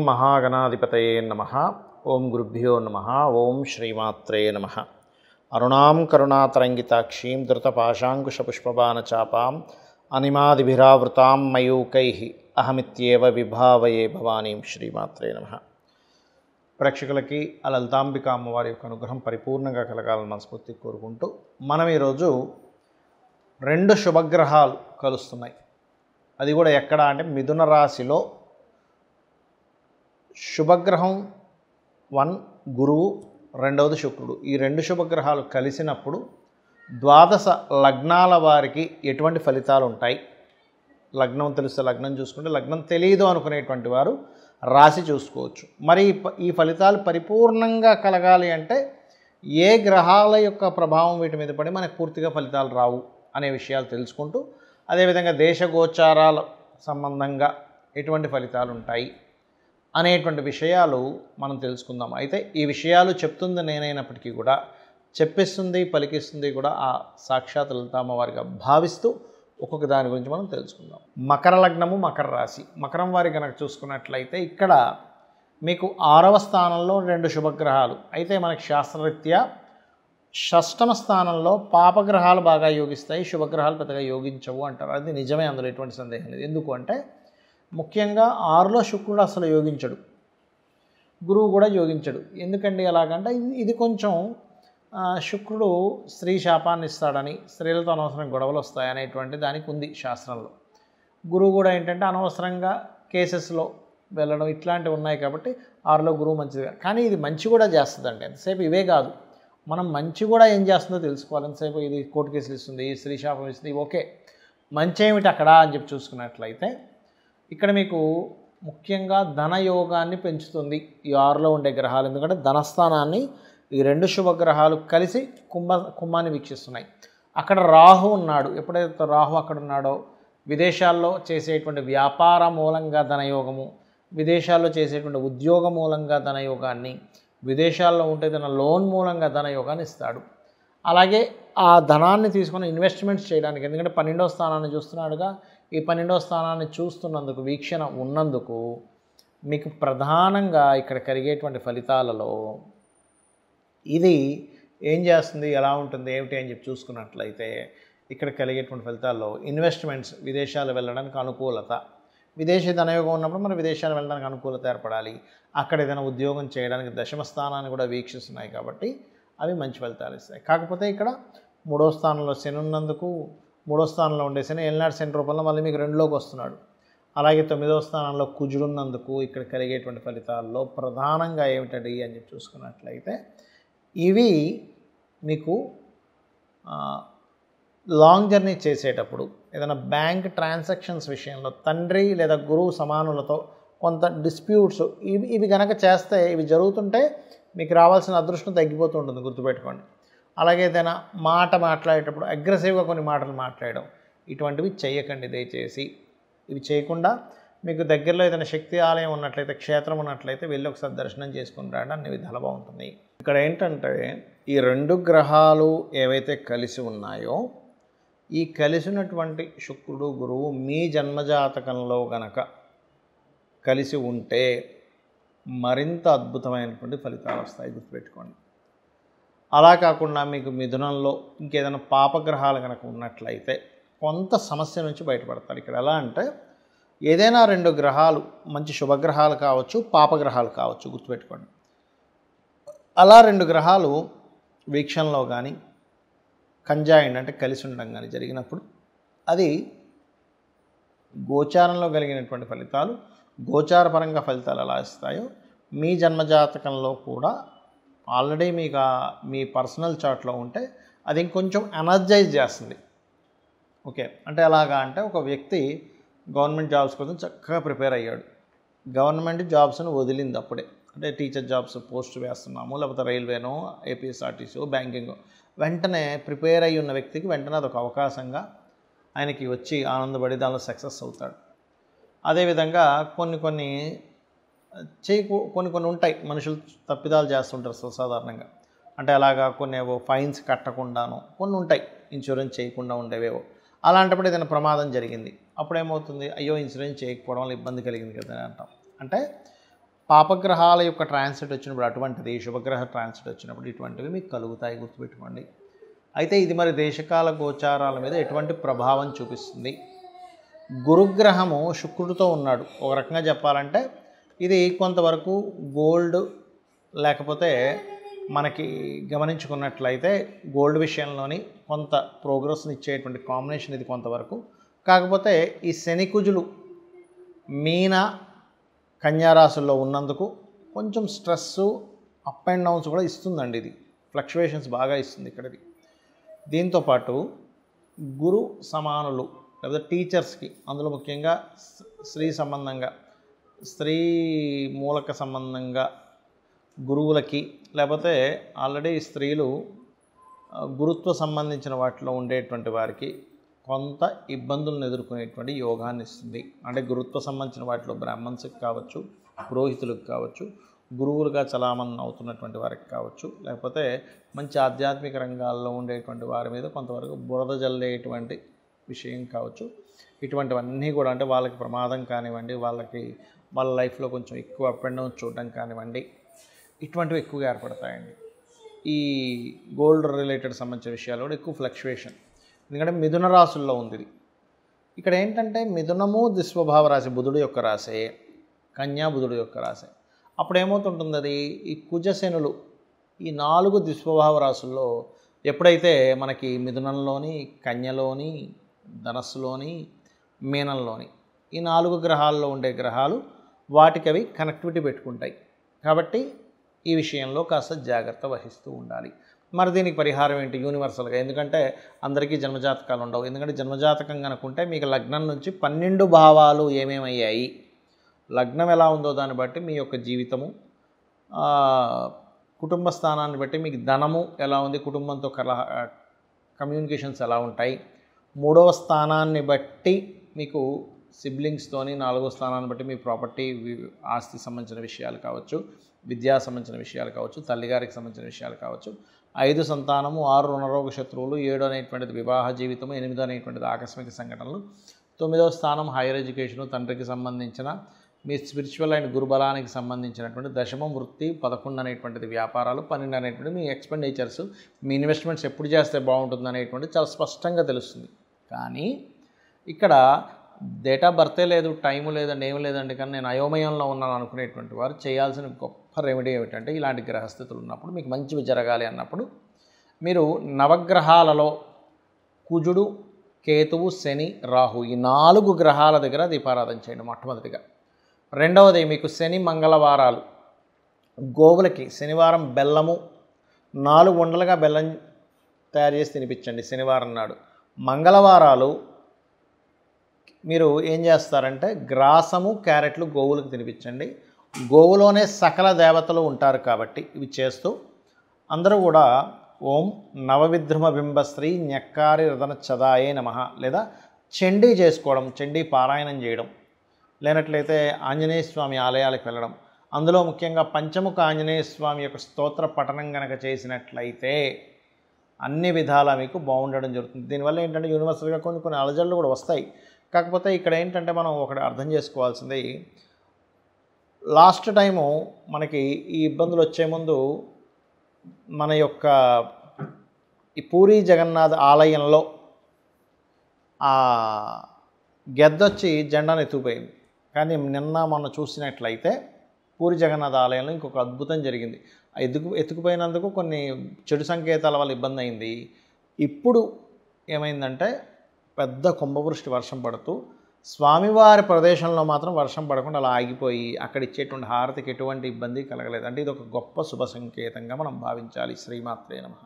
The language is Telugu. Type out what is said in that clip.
महागणाधिपतये नमः। ओं गुरुभ्यो नमः। ओं श्रीमात्रे नमः। अरुणां करुणातरङ्गिताक्षीं धृतपाशाङ्कुशपुष्पबाणचापाम् अनिमादिभिरावृतां मयूकैः अहमित्येव विभावये भवानीं श्रीमात्रे नमः। ప్రేక్షకులకి ఆ లలితాంబిక అమ్మవారి యొక్క అనుగ్రహం పరిపూర్ణంగా కలగాలని మనస్ఫూర్తిగా కోరుకుంటూ మనం ఈరోజు రెండు శుభగ్రహాలు కలుస్తున్నాయి. అది కూడా ఎక్కడ అంటే మిథున రాశిలో శుభగ్రహం 1 గురువు, రెండవది శుక్రుడు. ఈ రెండు శుభగ్రహాలు కలిసినప్పుడు ద్వాదశ లగ్నాల వారికి ఎటువంటి ఫలితాలు ఉంటాయి? లగ్నం తెలిస్తే లగ్నం చూసుకుంటే, లగ్నం తెలియదు అనుకునేటువంటి వారు రాశి చూసుకోవచ్చు. మరి ఈ ఫలితాలు పరిపూర్ణంగా కలగాలి అంటే ఏ గ్రహాల యొక్క ప్రభావం వీటి మీద పడి మనకు పూర్తిగా ఫలితాలు రావు అనే విషయాలు తెలుసుకుంటూ, అదేవిధంగా దేశగోచారాల సంబంధంగా ఎటువంటి ఫలితాలు ఉంటాయి అనేటువంటి విషయాలు మనం తెలుసుకుందాం. అయితే ఈ విషయాలు చెప్తుంది నేనైనప్పటికీ కూడా చెప్పిస్తుంది పలికిస్తుంది కూడా ఆ సాక్షాత్ లలితామ్మవారిగా భావిస్తూ ఒక్కొక్క దాని గురించి మనం తెలుసుకుందాం. మకర లగ్నము, మకర రాశి. మకరం వారి కనుక చూసుకున్నట్లయితే ఇక్కడ మీకు 6వ స్థానంలో రెండు శుభగ్రహాలు. అయితే మనకి శాస్త్రరీత్యా షష్టమ స్థానంలో పాపగ్రహాలు బాగా యోగిస్తాయి, శుభగ్రహాలు పెద్దగా యోగించవు అంటారు. అది నిజమే, అందులో ఎటువంటి సందేహం లేదు. ఎందుకు అంటే ముఖ్యంగా 6లో శుక్రుడు అసలు యోగించడు, గురువు కూడా యోగించడు. ఎందుకండి అలాగంటే ఇది కొంచెం శుక్రుడు స్త్రీ శాపాన్ని ఇస్తాడని, స్త్రీలతో అనవసరం గొడవలు వస్తాయనేటువంటి దానికి ఉంది శాస్త్రంలో. గురువు కూడా ఏంటంటే అనవసరంగా కేసెస్లో వెళ్ళడం ఇట్లాంటివి ఉన్నాయి కాబట్టి 6లో గురువు మంచిది. కానీ ఇది మంచి కూడా చేస్తుందండి. ఎంతసేపు ఇవే కాదు, మనం మంచి కూడా ఏం చేస్తుందో తెలుసుకోవాలి. ఎంతసేపు ఇది కోర్టు కేసులు ఇస్తుంది, స్త్రీ శాపం ఇస్తుంది, ఓకే మంచి ఏమిటి అక్కడ అని చెప్పి చూసుకున్నట్లయితే ఇక్కడ మీకు ముఖ్యంగా ధనయోగాన్ని పెంచుతుంది ఈ 6లో ఉండే గ్రహాలు. ఎందుకంటే ధనస్థానాన్ని ఈ రెండు శుభగ్రహాలు కలిసి కుంభాన్ని వీక్షిస్తున్నాయి. అక్కడ రాహు ఉన్నాడు. ఎప్పుడైతే రాహు అక్కడ ఉన్నాడో విదేశాల్లో చేసేటువంటి వ్యాపార మూలంగా ధనయోగము, విదేశాల్లో చేసేటువంటి ఉద్యోగ మూలంగా ధనయోగాన్ని, విదేశాల్లో ఉంటే తన లోన్ మూలంగా ధనయోగాన్ని ఇస్తాడు. అలాగే ఆ ధనాన్ని తీసుకొని ఇన్వెస్ట్మెంట్స్ చేయడానికి, ఎందుకంటే 12వ స్థానాన్ని చూస్తున్నాడుగా, ఈ 12వ స్థానాన్ని చూస్తున్నందుకు, వీక్షణ ఉన్నందుకు మీకు ప్రధానంగా ఇక్కడ కలిగేటువంటి ఫలితాలలో ఇది ఏం చేస్తుంది, ఎలా ఉంటుంది, ఏమిటి అని చెప్పి చూసుకున్నట్లయితే ఇక్కడ కలిగేటువంటి ఫలితాల్లో ఇన్వెస్ట్మెంట్స్, విదేశాలు వెళ్ళడానికి అనుకూలత, విదేశీ ధనయోగం ఉన్నప్పుడు మన విదేశాలు వెళ్ళడానికి అనుకూలత ఏర్పడాలి. అక్కడ ఏదైనా ఉద్యోగం చేయడానికి దశమ స్థానాన్ని కూడా వీక్షిస్తున్నాయి కాబట్టి అవి మంచి ఫలితాలు ఇస్తాయి. కాకపోతే ఇక్కడ 3వ స్థానంలో శని ఉన్నందుకు, 3వ స్థానంలో ఉండే శని ఏలినాటి శని రూపంలో మళ్ళీ మీకు 2లోకి వస్తున్నాడు. అలాగే 9వ స్థానంలో కుజుడున్నందుకు ఇక్కడ కలిగేటువంటి ఫలితాల్లో ప్రధానంగా ఏమిటది అని చెప్పి చూసుకున్నట్లయితే ఇవి మీకు లాంగ్ జర్నీ చేసేటప్పుడు, ఏదైనా బ్యాంక్ ట్రాన్సాక్షన్స్ విషయంలో తండ్రి లేదా గురువు సమానులతో కొంత డిస్ప్యూట్స్ ఇవి కనుక చేస్తే, ఇవి జరుగుతుంటే మీకు రావాల్సిన అదృష్టం తగ్గిపోతూ ఉంటుంది, గుర్తుపెట్టుకోండి. అలాగే ఏదైనా మాట మాట్లాడేటప్పుడు అగ్రెసివ్గా కొన్ని మాటలు మాట్లాడడం, ఇటువంటివి చేయకండి దయచేసి. ఇవి చేయకుండా మీకు దగ్గరలో ఏదైనా శక్తి ఆలయం ఉన్నట్లయితే, క్షేత్రం ఉన్నట్లయితే వెళ్ళి ఒకసారి దర్శనం చేసుకుని రావడం అన్ని విధాలు బాగుంటుంది. ఇక్కడ ఏంటంటే ఈ రెండు గ్రహాలు ఏవైతే కలిసి ఉన్నాయో, ఈ కలిసినటువంటి శుక్రుడు గురువు మీ జన్మజాతకంలో గనక కలిసి ఉంటే మరింత అద్భుతమైనటువంటి ఫలితాలు వస్తాయి, గుర్తుపెట్టుకోండి. అలా కాకుండా మీకు మిథునంలో ఇంకేదైనా పాపగ్రహాలు కనుక ఉన్నట్లయితే కొంత సమస్య నుంచి బయటపడతారు. ఇక్కడ ఎలా అంటే ఏదైనా రెండు గ్రహాలు, మంచి శుభగ్రహాలు కావచ్చు, పాపగ్రహాలు కావచ్చు, గుర్తుపెట్టుకోండి. అలా రెండు గ్రహాలు వీక్షణలో కానీ కంజాయిండ్ అంటే కలిసి ఉండడం కానీ జరిగినప్పుడు అది గోచారంలో కలిగినటువంటి ఫలితాలు, గోచారపరంగా ఫలితాలు ఎలా ఇస్తాయో మీ జన్మజాతకంలో కూడా ఆల్రెడీ మీకు మీ పర్సనల్ చార్ట్లో ఉంటే అది ఇంకొంచెం ఎనర్జైజ్ చేస్తుంది. ఓకే అంటే ఎలాగా అంటే ఒక వ్యక్తి గవర్నమెంట్ జాబ్స్ కోసం చక్కగా ప్రిపేర్ అయ్యాడు, గవర్నమెంట్ జాబ్స్ను వదిలింది అప్పుడే, అంటే టీచర్ జాబ్స్ పోస్ట్ వేస్తున్నాము, లేకపోతే రైల్వేనో, ఏపీఎస్ఆర్టీసీ, బ్యాంకింగ్, వెంటనే ప్రిపేర్ అయ్యి ఉన్న వ్యక్తికి వెంటనే అదొక అవకాశంగా ఆయనకి వచ్చి ఆనందపడి దానిలో సక్సెస్ అవుతాడు. అదేవిధంగా కొన్ని ఉంటాయి, మనుషులు తప్పిదాలు చేస్తుంటారు సాధారణంగా. అంటే అలాగా కొన్ని ఫైన్స్ కట్టకుండాను కొన్ని ఉంటాయి, ఇన్సూరెన్స్ చేయకుండా ఉండేవేవో. అలాంటప్పుడు ఏదైనా ప్రమాదం జరిగింది, అప్పుడేమవుతుంది, అయ్యో ఇన్సూరెన్స్ చేయకపోవడం వల్ల ఇబ్బంది కలిగింది కదా అంటాం. అంటే పాపగ్రహాల యొక్క ట్రాన్సిట్ వచ్చినప్పుడు అటువంటిది, శుభగ్రహ ట్రాన్సిట్ వచ్చినప్పుడు ఇటువంటివి మీకు కలుగుతాయి, గుర్తుపెట్టుకోండి. అయితే ఇది మరి దేశకాల గోచారాల మీద ఎటువంటి ప్రభావం చూపిస్తుంది? గురుగ్రహము శుక్రుడితో ఉన్నాడు. ఒక రకంగా చెప్పాలంటే ఇది కొంతవరకు గోల్డ్, లేకపోతే మనకి గమనించుకున్నట్లయితే గోల్డ్ విషయంలోని కొంత ప్రోగ్రెస్ని ఇచ్చేటువంటి కాంబినేషన్ ఇది కొంతవరకు. కాకపోతే ఈ శని కుజులు మీన కన్యా రాశుల్లో ఉన్నందుకు కొంచెం స్ట్రెస్సు, అప్ అండ్ డౌన్స్ కూడా ఇస్తుందండి. ఇది ఫ్లక్చువేషన్స్ బాగా ఇస్తుంది ఇక్కడది. దీంతోపాటు గురు సమానులు లేదా టీచర్స్కి, అందులో ముఖ్యంగా స్త్రీ సంబంధంగా, స్త్రీ మూలక సంబంధంగా గురువులకి, లేకపోతే ఆల్రెడీ స్త్రీలు గురుత్వ సంబంధించిన వాటిలో ఉండేటువంటి వారికి కొంత ఇబ్బందులను ఎదుర్కొనేటువంటి యోగాన్ని ఇస్తుంది. అంటే గురుత్వ సంబంధించిన వాటిలో బ్రాహ్మణ్స్కి కావచ్చు, పురోహితులకు కావచ్చు, గురువులుగా చలామణి అవుతున్నటువంటి వారికి కావచ్చు, లేకపోతే మంచి ఆధ్యాత్మిక రంగాల్లో ఉండేటువంటి వారి మీద కొంతవరకు బురద జల్లేటువంటి విషయం కావచ్చు. ఇటువంటివన్నీ కూడా అంటే వాళ్ళకి ప్రమాదం కానివ్వండి, వాళ్ళ లైఫ్లో కొంచెం ఎక్కువ అప్ అండ్ డౌన్ చూడడం కానివ్వండి, ఇటువంటివి ఎక్కువగా ఏర్పడతాయండి. ఈ గోల్డ్ రిలేటెడ్ సంబంధించిన విషయాలు కూడా ఎక్కువ ఫ్లక్చువేషన్. ఎందుకంటే మిథున రాశుల్లో ఉంది ఇది. ఇక్కడ ఏంటంటే మిథునము దిస్వభావ రాశి, బుధుడు యొక్క రాశే, కన్యా బుధుడు యొక్క రాశే. అప్పుడు ఏమవుతుంటుంది, అది ఈ కుజశనులు ఈ 4 దిస్వభావ రాశుల్లో ఎప్పుడైతే మనకి మిథునంలోని, కన్యలోని, ధనస్సులోని, మీనంలోని ఈ 4 గ్రహాల్లో ఉండే గ్రహాలు వాటికి అవి కనెక్టివిటీ పెట్టుకుంటాయి. కాబట్టి ఈ విషయంలో కాస్త జాగ్రత్త వహిస్తూ ఉండాలి. మరి దీనికి పరిహారం ఏంటి యూనివర్సల్గా? ఎందుకంటే అందరికీ జన్మజాతకాలు ఉండవు. ఎందుకంటే జన్మజాతకం కనుకుంటే మీకు లగ్నం నుంచి 12 భావాలు ఏమేమయ్యాయి, లగ్నం ఎలా ఉందో దాన్ని బట్టి మీ యొక్క జీవితము, కుటుంబ స్థానాన్ని బట్టి మీకు ధనము ఎలా ఉంది, కుటుంబంతో కమ్యూనికేషన్స్ ఎలా ఉంటాయి, 3వ స్థానాన్ని బట్టి మీకు సిబ్లింగ్స్తోని, 4వ స్థానాన్ని బట్టి మీ ప్రాపర్టీ, ఆస్తి సంబంధించిన విషయాలు కావచ్చు, విద్యా సంబంధించిన విషయాలు కావచ్చు, తల్లిగారికి సంబంధించిన విషయాలు కావచ్చు, 5 సంతానము, 6 రుణరోగ శత్రువులు, 7 అనేటువంటిది వివాహ జీవితము, 8 అనేటువంటిది ఆకస్మిక సంఘటనలు, 9వ స్థానం హైయర్ ఎడ్యుకేషను, తండ్రికి సంబంధించిన మీ స్పిరిచువల్ అండ్ గురుబలానికి సంబంధించినటువంటి దశమం వృత్తి, 11 అనేటువంటిది వ్యాపారాలు, 12 అనేటువంటిది మీ ఎక్స్పెండిచర్స్, మీ ఇన్వెస్ట్మెంట్స్ ఎప్పుడు చేస్తే బాగుంటుంది అనేటువంటిది చాలా స్పష్టంగా తెలుస్తుంది. కానీ ఇక్కడ డేట్ ఆఫ్ బర్తే లేదు, టైము లేదండి, ఏమి లేదండి, కానీ నేను అయోమయంలో ఉన్నాను అనుకునేటువంటి వారు చేయాల్సిన గొప్ప రెమెడీ ఏమిటంటే, ఇలాంటి గ్రహస్థితులు ఉన్నప్పుడు మీకు మంచివి జరగాలి అన్నప్పుడు మీరు నవగ్రహాలలో కుజుడు, కేతువు, శని, రాహు ఈ 4 గ్రహాల దగ్గర దీపారాధన చేయండి మొట్టమొదటిగా. రెండవది మీకు శని మంగళవారాలు గోవులకి శనివారం బెల్లము 4 ఉండలుగా బెల్లం తయారు చేసి తినిపించండి శనివారం నాడు. మంగళవారాలు మీరు ఏం చేస్తారంటే గ్రాసము, క్యారెట్లు గోవులకు తినిపించండి. గోవులోనే సకల దేవతలు ఉంటారు కాబట్టి ఇవి చేస్తూ అందరూ కూడా ఓం నవవిద్రుమ బింబశ్రీ న్యక్కారి రతన చదాయే నమః లేదా చండీ చేసుకోవడం, చండీ పారాయణం చేయడం, లేనట్లయితే ఆంజనేయ స్వామి ఆలయాలకు వెళ్ళడం, అందులో ముఖ్యంగా పంచముఖ ఆంజనేయ స్వామి యొక్క స్తోత్ర పఠనం కనుక చేసినట్లయితే అన్ని విధాలా మీకు బాగుండడం జరుగుతుంది. దీనివల్ల ఏంటంటే యూనివర్సల్గా కొన్ని అలజడులు కూడా వస్తాయి. కాకపోతే ఇక్కడ ఏంటంటే మనం ఒకటి అర్థం చేసుకోవాల్సింది, లాస్ట్ టైము మనకి ఈ ఇబ్బందులు వచ్చే ముందు మన యొక్క ఈ పూరీ జగన్నాథ్ ఆలయంలో గెద్దొచ్చి జెండాను ఎత్తుకుపోయింది. కానీ నిన్న మొన్న చూసినట్లయితే పూరి జగన్నాథ్ ఆలయంలో ఇంకొక అద్భుతం జరిగింది. ఎత్తుకుపోయినందుకు కొన్ని చెడు సంకేతాల వల్ల ఇబ్బంది అయింది. ఇప్పుడు ఏమైందంటే పెద్ద కుంభవృష్టి వర్షం పడుతూ స్వామివారి ప్రదేశంలో మాత్రం వర్షం పడకుండా అలా ఆగిపోయి అక్కడ ఇచ్చేటువంటి హారతికి ఎటువంటి ఇబ్బంది కలగలేదు. అంటే ఇది ఒక గొప్ప శుభ సంకేతంగా మనం భావించాలి. శ్రీమాత్రే నమః.